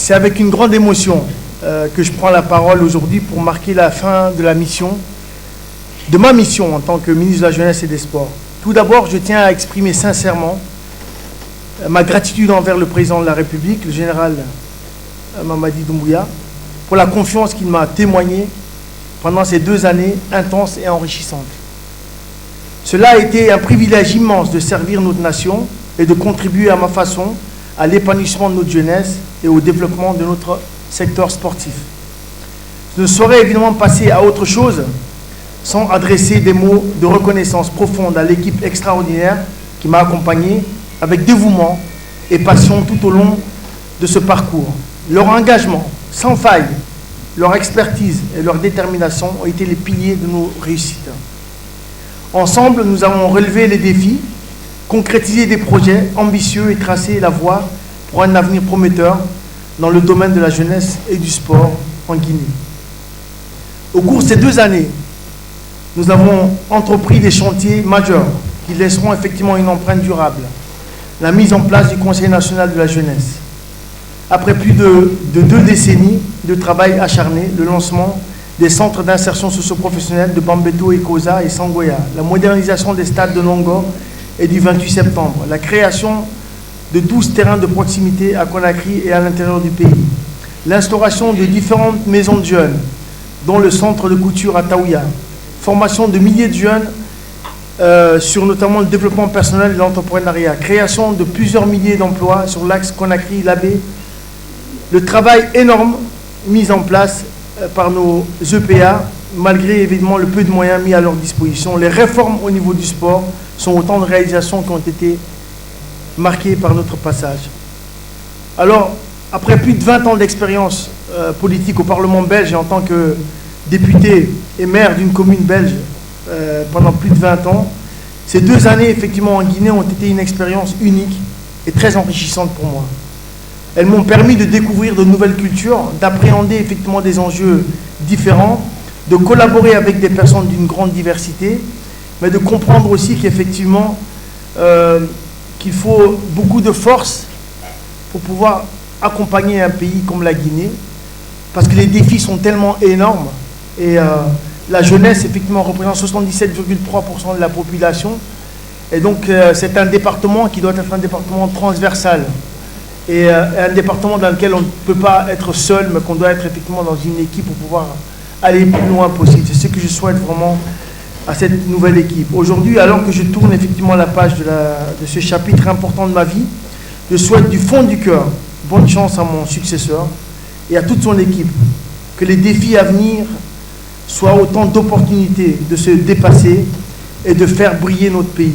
C'est avec une grande émotion que je prends la parole aujourd'hui pour marquer la fin de ma mission en tant que ministre de la Jeunesse et des Sports. Tout d'abord, je tiens à exprimer sincèrement ma gratitude envers le président de la République, le général Mamadi Doumbouya, pour la confiance qu'il m'a témoignée pendant ces 2 années intenses et enrichissantes. Cela a été un privilège immense de servir notre nation et de contribuer à ma façon à l'épanouissement de notre jeunesse et au développement de notre secteur sportif. Je ne saurais évidemment passer à autre chose sans adresser des mots de reconnaissance profonde à l'équipe extraordinaire qui m'a accompagné avec dévouement et passion tout au long de ce parcours. Leur engagement sans faille, leur expertise et leur détermination ont été les piliers de nos réussites. Ensemble, nous avons relevé les défis, concrétisé des projets ambitieux et tracé la voie pour un avenir prometteur dans le domaine de la jeunesse et du sport en Guinée. Au cours de ces 2 années, nous avons entrepris des chantiers majeurs qui laisseront effectivement une empreinte durable. La mise en place du Conseil national de la jeunesse. Après plus de 2 décennies de travail acharné, le lancement des centres d'insertion socio-professionnelle de Bambeto, Ekosa et Sangoya, la modernisation des stades de Longo et du 28 septembre, la création de 12 terrains de proximité à Conakry et à l'intérieur du pays, l'instauration de différentes maisons de jeunes, dont le centre de couture à Taouya, formation de milliers de jeunes sur notamment le développement personnel et l'entrepreneuriat, création de plusieurs milliers d'emplois sur l'axe Conakry-Labé, le travail énorme mis en place par nos EPA, malgré évidemment le peu de moyens mis à leur disposition. Les réformes au niveau du sport sont autant de réalisations qui ont été marquées par notre passage. Alors, après plus de 20 ans d'expérience politique au Parlement belge et en tant que député et maire d'une commune belge pendant plus de 20 ans, ces 2 années effectivement en Guinée ont été une expérience unique et très enrichissante pour moi. Elles m'ont permis de découvrir de nouvelles cultures, d'appréhender effectivement des enjeux différents, de collaborer avec des personnes d'une grande diversité, mais de comprendre aussi qu'effectivement, qu'il faut beaucoup de force pour pouvoir accompagner un pays comme la Guinée, parce que les défis sont tellement énormes, et la jeunesse, effectivement, représente 77,3% de la population, et donc c'est un département qui doit être un département transversal, et un département dans lequel on ne peut pas être seul, mais qu'on doit être effectivement dans une équipe pour pouvoir aller le plus loin possible. C'est ce que je souhaite vraiment à cette nouvelle équipe. Aujourd'hui, alors que je tourne effectivement la page de ce chapitre important de ma vie, je souhaite du fond du cœur bonne chance à mon successeur et à toute son équipe, que les défis à venir soient autant d'opportunités de se dépasser et de faire briller notre pays.